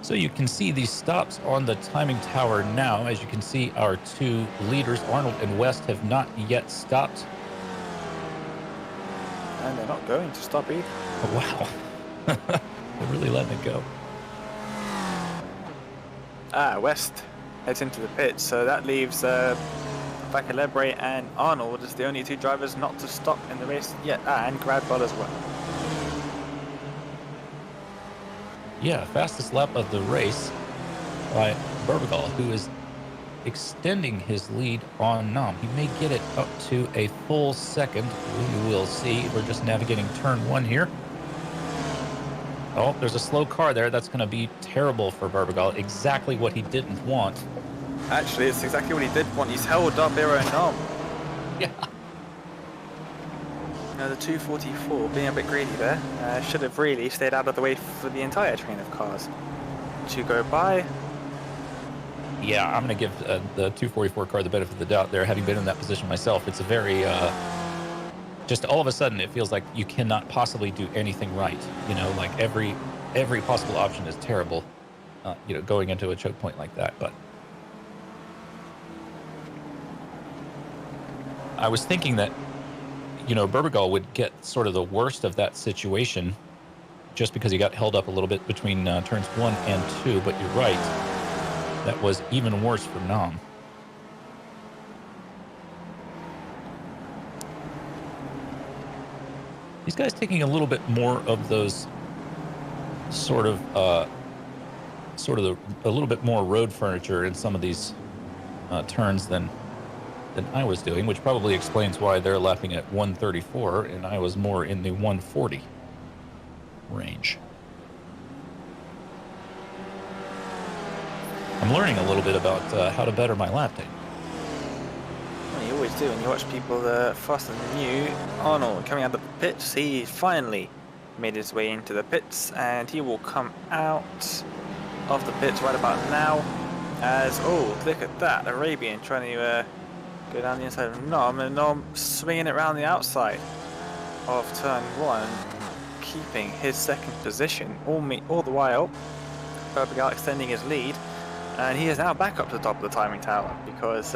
So you can see these stops on the timing tower now. As you can see, our two leaders, Arnold and West, have not yet stopped. And they're not going to stop either. Oh, wow. They're really letting it go. West heads into the pit, so that leaves Vakalebre and Arnold as the only two drivers not to stop in the race yet, and Gradball as well. Yeah, fastest lap of the race by Berbigal, who is extending his lead on Nam. He may get it up to a full second. We will see. We're just navigating turn 1 here. Oh, there's a slow car there. That's going to be terrible for Berbigal. Exactly what he didn't want. Actually, it's exactly what he did want. He's held up Iro and Nam. Yeah. The 244 being a bit greedy there. Should have really stayed out of the way for the entire train of cars to go by. Yeah, I'm going to give the 244 car the benefit of the doubt there, having been in that position myself. It's a very, just all of a sudden, it feels like you cannot possibly do anything right. You know, like every possible option is terrible, you know, going into a choke point like that. But I was thinking that, you know, Berbigal would get sort of the worst of that situation just because he got held up a little bit between turns 1 and 2. But you're right. That was even worse for Nam. These guys taking a little bit more of those sort of a little bit more road furniture in some of these turns than I was doing, which probably explains why they're lapping at 134 and I was more in the 140 range. I'm learning a little bit about how to better my lap time. Well, you always do when you watch people faster than you. Arnold coming out of the pits, he finally made his way into the pits, and he will come out of the pits right about now as, oh, look at that, Arabian trying to go down the inside of Nom, and Nom swinging it around the outside of turn 1, keeping his second position all the while. Berbigal extending his lead, and he is now back up to the top of the timing tower because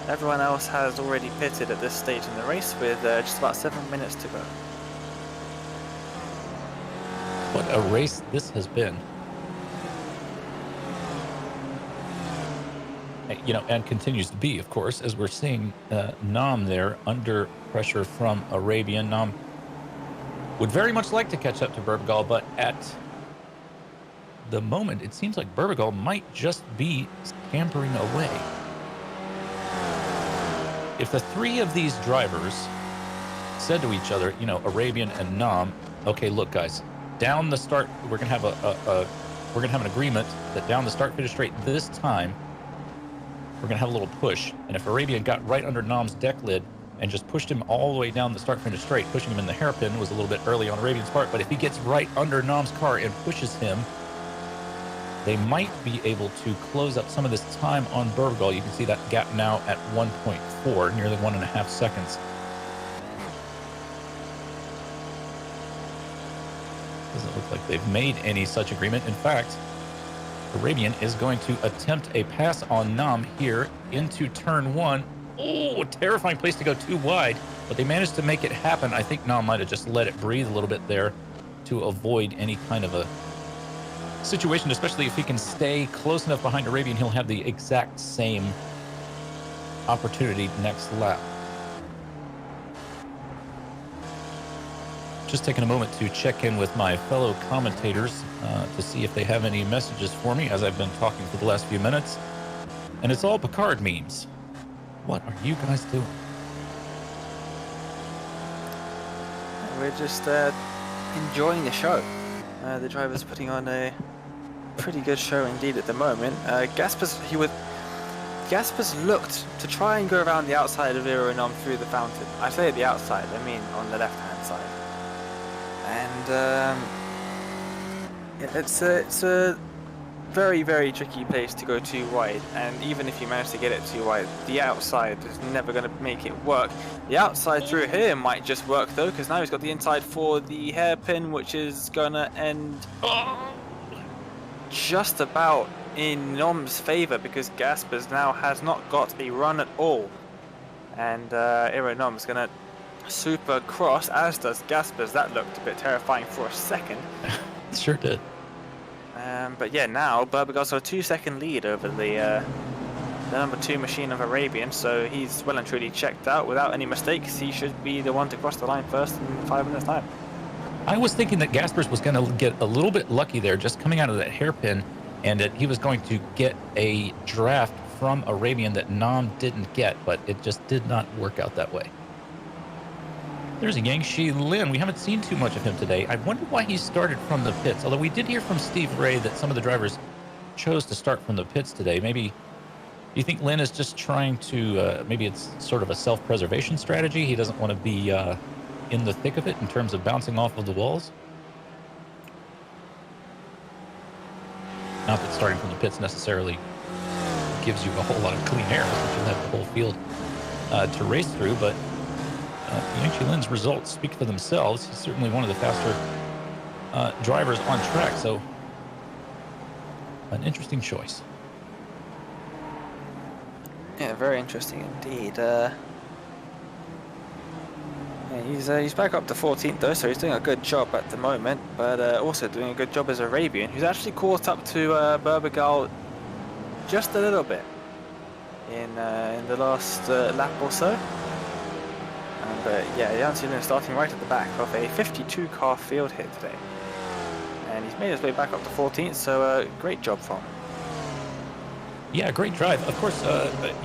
everyone else has already pitted at this stage in the race with just about 7 minutes to go. What a race this has been. You know, and continues to be, of course, as we're seeing Nam there under pressure from Arabian. Nam would very much like to catch up to Berbigal, but at the moment, it seems like Berbigal might just be scampering away. If the three of these drivers said to each other, you know, Arabian and Nam, okay, look, guys, down the start, we're gonna have we're gonna have an agreement that down the start-finish straight this time, we're gonna have a little push. And if Arabian got right under Nam's deck lid and just pushed him all the way down the start-finish straight, pushing him in the hairpin was a little bit early on Arabian's part, but if he gets right under Nam's car and pushes him, they might be able to close up some of this time on Berbigal. You can see that gap now at 1.4, nearly 1.5 seconds. Doesn't look like they've made any such agreement. In fact, Arabian is going to attempt a pass on Nam here into turn 1. Oh, a terrifying place to go too wide, but they managed to make it happen. I think Nam might have just let it breathe a little bit there to avoid any kind of a situation, especially if he can stay close enough behind Arabian, he'll have the exact same opportunity next lap. Just taking a moment to check in with my fellow commentators to see if they have any messages for me as I've been talking for the last few minutes. And it's all Picard memes. What are you guys doing? We're just enjoying the show. The driver's putting on a pretty good show indeed at the moment. Gaspar's looked to try and go around the outside of Iro and Nom through the fountain. I say the outside, I mean on the left-hand side. And yeah, it's a very, very tricky place to go too wide, and even if you manage to get it too wide, the outside is never going to make it work. The outside through here might just work though, because now he's got the inside for the hairpin, which is going to end just about in Nom's favor, because Gaspers now has not got a run at all. And Nom's going to super cross, as does Gaspers. That looked a bit terrifying for a second. It sure did. But yeah, now Burbergal's got a 2-second lead over the number 2 machine of Arabian, so he's well and truly checked out. Without any mistakes, he should be the one to cross the line first in 5 minutes time. I was thinking that Gaspers was going to get a little bit lucky there, just coming out of that hairpin, and that he was going to get a draft from Arabian that Nam didn't get, but it just did not work out that way. There's a Yangshi Lin. We haven't seen too much of him today. I wonder why he started from the pits, although we did hear from Steve Ray that some of the drivers chose to start from the pits today. Maybe, do you think Lin is just trying to, maybe it's sort of a self-preservation strategy? He doesn't want to be in the thick of it in terms of bouncing off of the walls? Not that starting from the pits necessarily gives you a whole lot of clean air, because you'll have the whole field to race through, but Yangshi Lin's results speak for themselves. He's certainly one of the faster drivers on track, so an interesting choice. Yeah, very interesting indeed. Yeah, he's back up to 14th though, so he's doing a good job at the moment, but also doing a good job as Arabian, who's actually caught up to Burbergal just a little bit in the last lap or so. But yeah, Yangshi Lin starting right at the back of a 52 car field here today, and he's made his way back up to 14th, so great job from him. Yeah, great drive. Of course,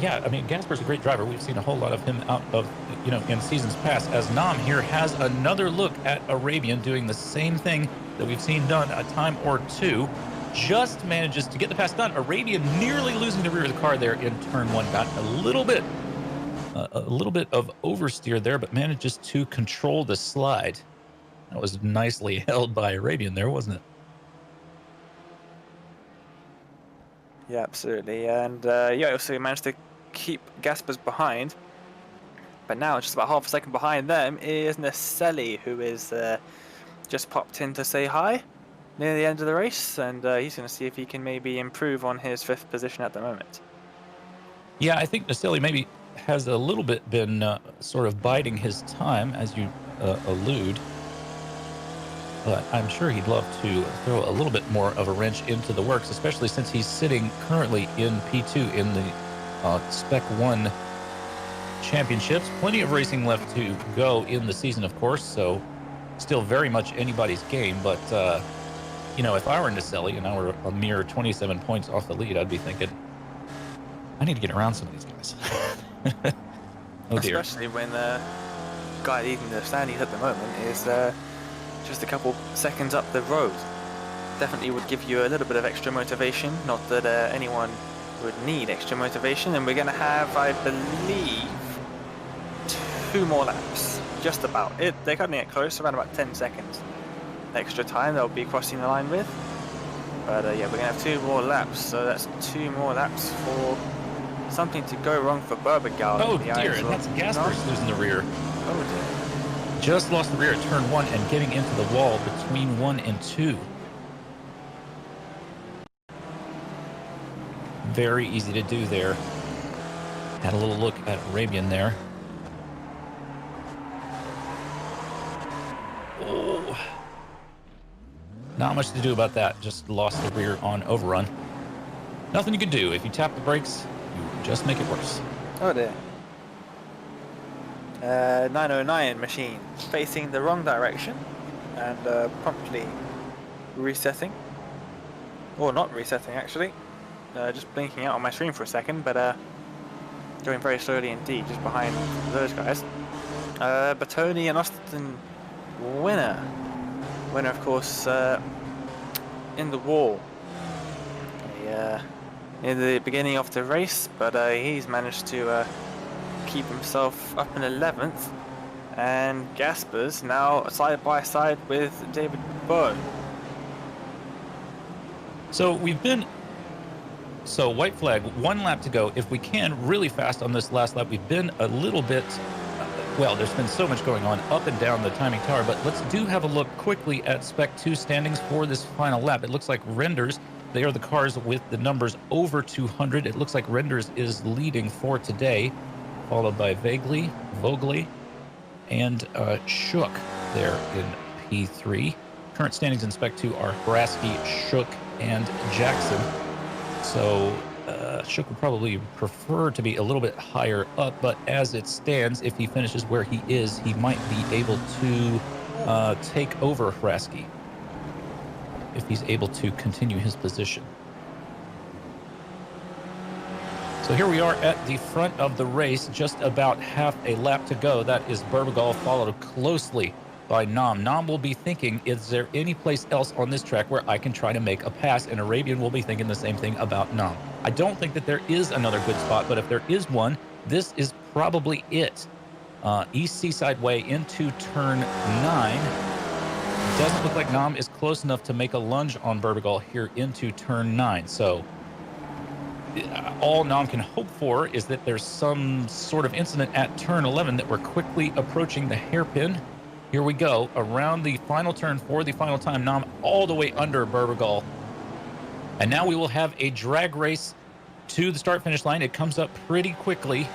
yeah, I mean, Gasper's a great driver. We've seen a whole lot of him out of, in seasons past, as Nam here has another look at Arabian doing the same thing that we've seen done a time or two. Just manages to get the pass done. Arabian nearly losing the rear of the car there in turn 1. Got a little bit of oversteer there, but manages to control the slide. That was nicely held by Arabian there, wasn't it? Yeah, absolutely. And yeah, also managed to keep Gaspers behind. But now, just about half a second behind them is Naselli, who is just popped in to say hi near the end of the race. And he's going to see if he can maybe improve on his 5th position at the moment. Yeah, I think Naselli maybe has a little bit been sort of biding his time, as you allude. But I'm sure he'd love to throw a little bit more of a wrench into the works, especially since he's sitting currently in P2 in the Spec 1 championships. Plenty of racing left to go in the season, of course, so still very much anybody's game. But, if I were Naselli and I were a mere 27 points off the lead, I'd be thinking, I need to get around some of these guys. Oh dear. Especially when the guy leading the standings at the moment is just a couple seconds up the road. Definitely would give you a little bit of extra motivation. Not that anyone would need extra motivation. And we're going to have, I believe, 2 more laps. Just about. They're cutting it close, around about 10 seconds extra time they'll be crossing the line with. But yeah, we're going to have 2 more laps. So that's 2 more laps for something to go wrong for Burbergal. Oh dear, and that's Gaspers losing the rear. Oh dear. Just lost the rear at turn 1 and getting into the wall between 1 and 2. Very easy to do there. Had a little look at Arabian there. Oh. Not much to do about that. Just lost the rear on overrun. Nothing you can do. If you tap the brakes, you just make it worse. Oh dear. 909 machine facing the wrong direction and promptly resetting, or not resetting actually, just blinking out on my screen for a second, but going very slowly indeed, just behind those guys. Bertoni and Austin winner of course in the wall in the beginning of the race, but he's managed to keep himself up in 11th, and Gaspers now side by side with David Bowe. So white flag, 1 lap to go. If we can, really fast on this last lap. We've been a little bit, well, there's been so much going on up and down the timing tower, but let's have a look quickly at Spec 2 standings for this final lap. It looks like Renders, they are the cars with the numbers over 200. It looks like Renders is leading for today, followed by Vogely, and Shook there in P3. Current standings in Spec 2 are Brasky, Shook, and Jackson. So Shook would probably prefer to be a little bit higher up, but as it stands, if he finishes where he is, he might be able to take over Brasky if he's able to continue his position. So here we are at the front of the race, just about half a lap to go. That is Burbigal, followed closely by Nam. Nam will be thinking, is there any place else on this track where I can try to make a pass? And Arabian will be thinking the same thing about Nam. I don't think that there is another good spot, but if there is one, this is probably it. East Seaside Way into turn 9. Doesn't look like Nam is close enough to make a lunge on Burbigal here into turn 9. So all Nam can hope for is that there's some sort of incident at turn 11, that we're quickly approaching the hairpin. Here we go, around the final turn for the final time. Nam all the way under Burbigal. And now we will have a drag race to the start-finish line. It comes up pretty quickly.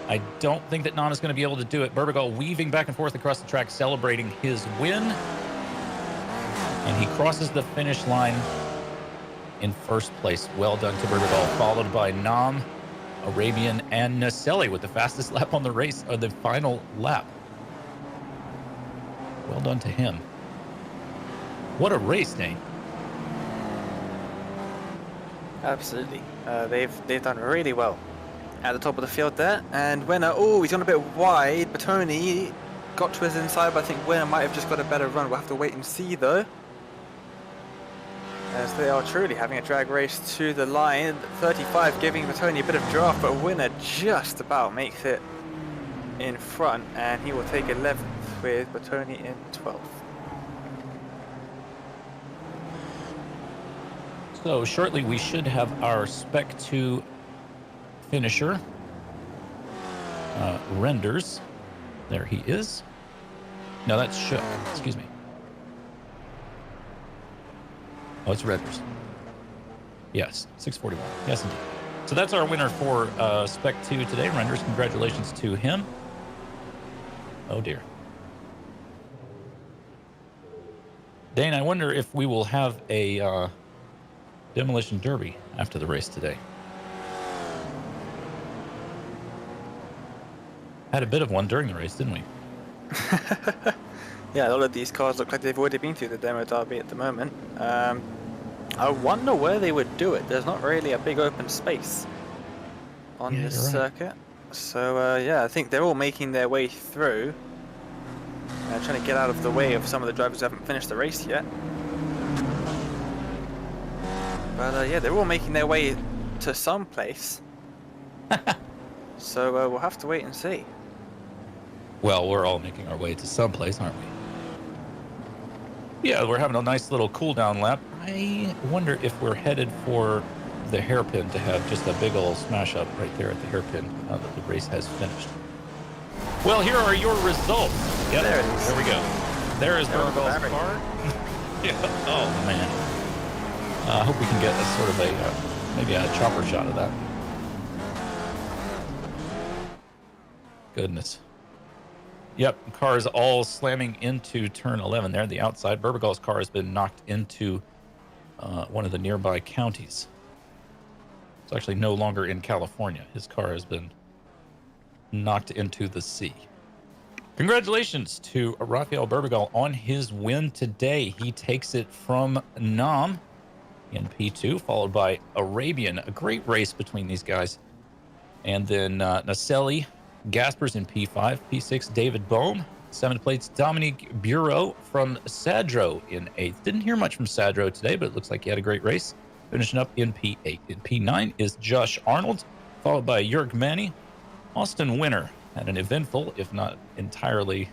I don't think that Nam is going to be able to do it. Burbigal weaving back and forth across the track, celebrating his win. And he crosses the finish line in first place. Well done to Burbigal, followed by Nam, Arabian, and Naselli with the fastest lap on the race, or the final lap. Well done to him. What a race, Dane. Absolutely. They've done really well at the top of the field there. And Winner, oh, he's gone a bit wide. Bertoni got to his inside, but I think Winner might have just got a better run. We'll have to wait and see, though, as they are truly having a drag race to the line. 35 giving Bertoni a bit of draft, but Winner just about makes it in front, and he will take 11th with Bertoni in 12th. So shortly we should have our Spec 2 finisher, Renders. There he is. No, that's Shook. Excuse me. Oh, it's Renders. Yes, 641. Yes, indeed. So that's our winner for Spec 2 today. Renders, congratulations to him. Oh, dear. Dane, I wonder if we will have a demolition derby after the race today. Had a bit of one during the race, didn't we? Yeah, all of these cars look like they've already been through the demo derby at the moment. I wonder where they would do it. There's not really a big open space on this circuit. So yeah, I think they're all making their way through, trying to get out of the way of some of the drivers who haven't finished the race yet. But yeah, they're all making their way to some place. So we'll have to wait and see. Well, we're all making our way to someplace, aren't we? Yeah, we're having a nice little cool-down lap. I wonder if we're headed for the hairpin to have just a big old smash-up right there at the hairpin now that the race has finished. Well, here are your results. Yep, there it is. There we go. There is Burbigal's car. Yeah. Oh, man. I hope we can get a sort of a, maybe a chopper shot of that. Goodness. Yep, cars all slamming into turn 11 there. The outside, Burbigal's car has been knocked into one of the nearby counties. It's actually no longer in California. His car has been knocked into the sea. Congratulations to Rafael Burbigal on his win today. He takes it from Nam in P2, followed by Arabian. A great race between these guys. And then Naselli, Gaspers in P5, P6, David Bohm, 7 plates, Dominique Bureau from Sadro in 8th. Didn't hear much from Sadro today, but it looks like he had a great race. Finishing up in P8. In P9 is Josh Arnold, followed by Jörg Manny. Austin Winner had an eventful, if not entirely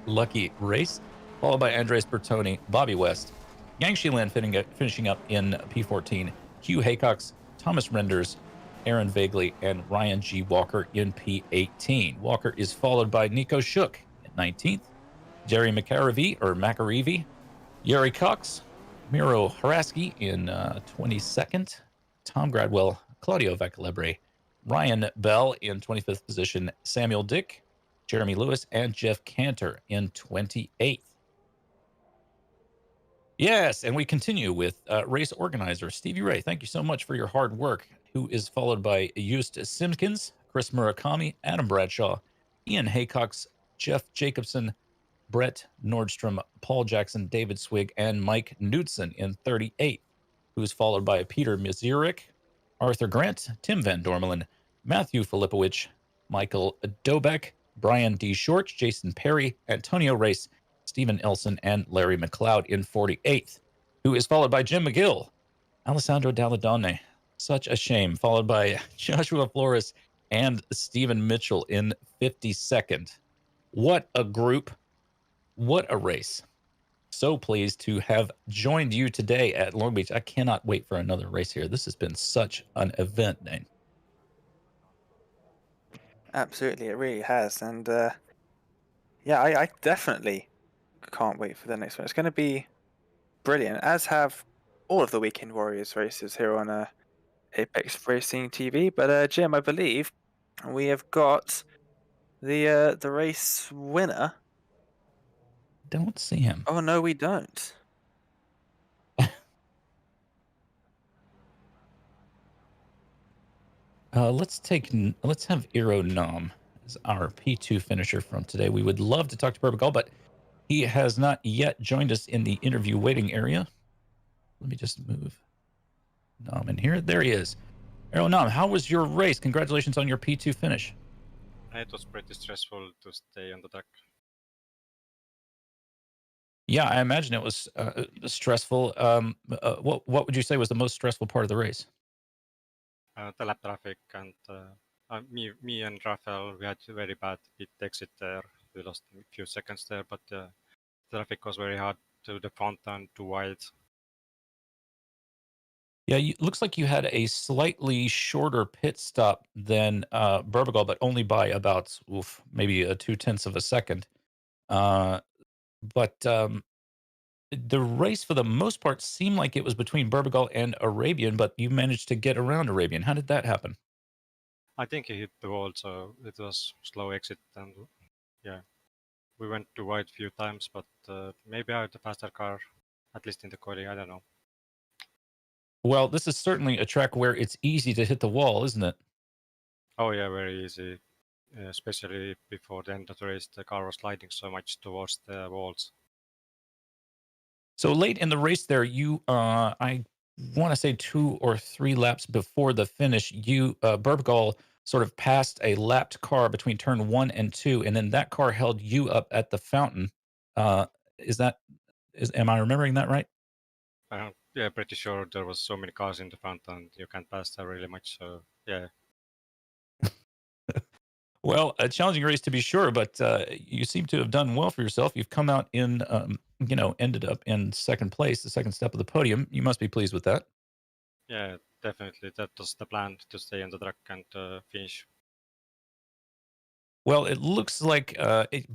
lucky race, followed by Andres Bertoni, Bobby West, Yang Shilan finishing up in P14. Hugh Haycox, Thomas Renders, Aaron Vagley, and Ryan G. Walker in P18. Walker is followed by Nico Shook at 19th, Jerry McAreevy, Yuri Cox, Miro Haraski in 22nd, Tom Gradwell, Claudio Vacalebre, Ryan Bell in 25th position, Samuel Dick, Jeremy Lewis, and Jeff Cantor in 28th. Yes, and we continue with race organizer Stevie Ray. Thank you so much for your hard work, who is followed by Just Simpkins, Chris Murakami, Adam Bradshaw, Ian Haycox, Jeff Jacobson, Brett Nordstrom, Paul Jackson, David Swig, and Mike Knudsen in 38th, who is followed by Peter Mizurik, Arthur Grant, Tim Van Dormelen, Matthew Filipowicz, Michael Dobeck, Brian D. Short, Jason Perry, Antonio Race, Stephen Elson, and Larry McLeod in 48th, who is followed by Jim McGill, Alessandro Dalladone, such a shame, followed by Joshua Flores and Stephen Mitchell in 52nd. What a group. What a race. So pleased to have joined you today at Long Beach. I cannot wait for another race here. This has been such an event, Dane. Absolutely, it really has. And yeah, I definitely can't wait for the next one. It's going to be brilliant, as have all of the Weekend Warriors races here on Apex Racing TV. But Jim, I believe we have got the race winner. Don't see him. Oh no, we don't. Let's have Iro Nam as our P2 finisher from today. We would love to talk to Burbagall, but he has not yet joined us in the interview waiting area. Let me just move Nam in here. There he is. Iro Nam, how was your race? Congratulations on your P2 finish. It was pretty stressful to stay on the track. Yeah, I imagine it was stressful. What would you say was the most stressful part of the race? The lap traffic and me and Rafael, we had very bad pit exit there. We lost a few seconds there, but the traffic was very hard to the front and too wide. Yeah, looks like you had a slightly shorter pit stop than Burbagall, but only by about maybe 0.2 of a second. But the race, for the most part, seemed like it was between Burbagall and Arabian, but you managed to get around Arabian. How did that happen? I think he hit the wall, so it was slow exit, and yeah, we went too wide a few times, but maybe I had a faster car, at least in the quality, I don't know. Well, this is certainly a track where it's easy to hit the wall, isn't it? Oh yeah, very easy, especially before the end of the race, the car was sliding so much towards the walls. So late in the race there, you, I want to say 2 or 3 laps before the finish, you, Burbagall, sort of passed a lapped car between turn 1 and 2, and then that car held you up at the fountain. Am I remembering that right? Yeah, pretty sure there was so many cars in the front and you can't pass there really much, so yeah. Well, a challenging race to be sure, but you seem to have done well for yourself. You've come out in, ended up in second place, the second step of the podium. You must be pleased with that. Yeah, definitely. That was the plan, to stay on the track and finish. Well, it looks like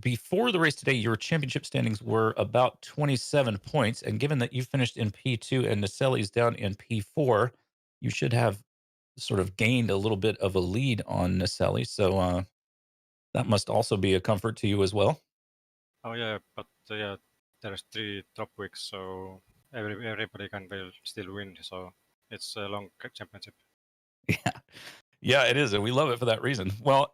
before the race today, your championship standings were about 27 points. And given that you finished in P2 and Naselli's down in P4, you should have sort of gained a little bit of a lead on Naselli. So that must also be a comfort to you as well. Oh, yeah, but yeah, there's 3 drop weeks, so everybody can still win. So it's a long championship. Yeah, it is. And we love it for that reason. Well,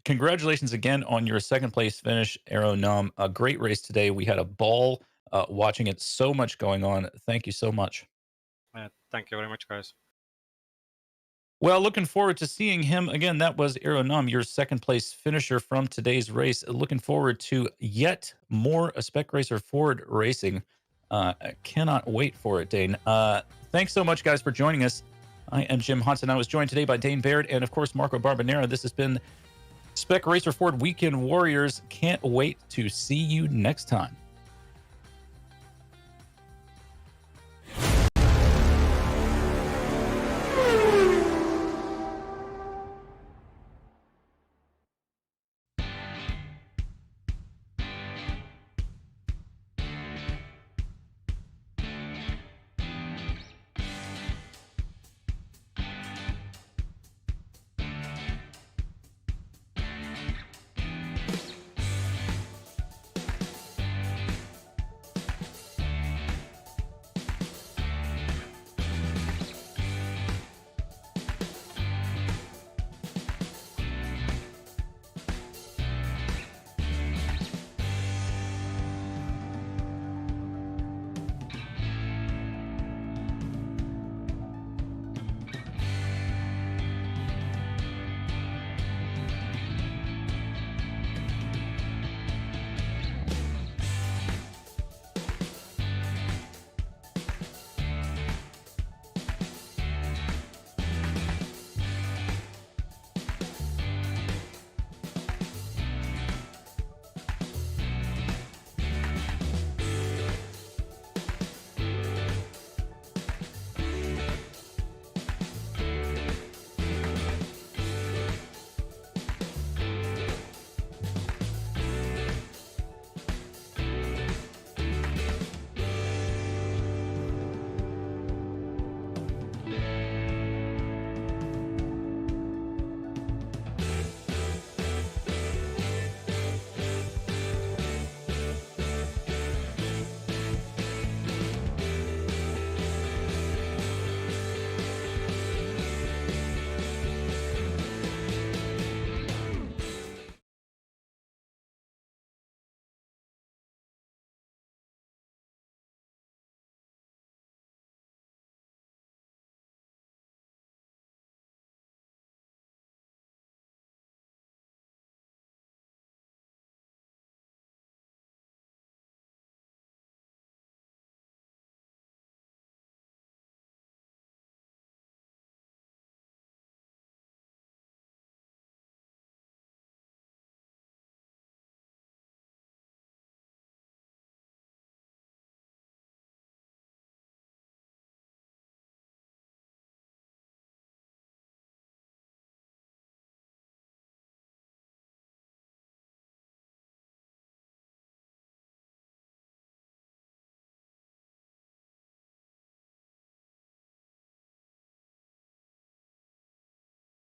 congratulations again on your second place finish, Iro Nam. A great race today. We had a ball watching it. So much going on. Thank you so much. Thank you very much, guys. Well, looking forward to seeing him again. That was Iro Nam, your second place finisher from today's race. Looking forward to yet more Spec Racer Ford racing. I cannot wait for it, Dane. Thanks so much, guys, for joining us. I am Jim Hunson. I was joined today by Dane Baird and, of course, Marco Barbanera. This has been Spec Racer Ford Weekend Warriors. Can't wait to see you next time.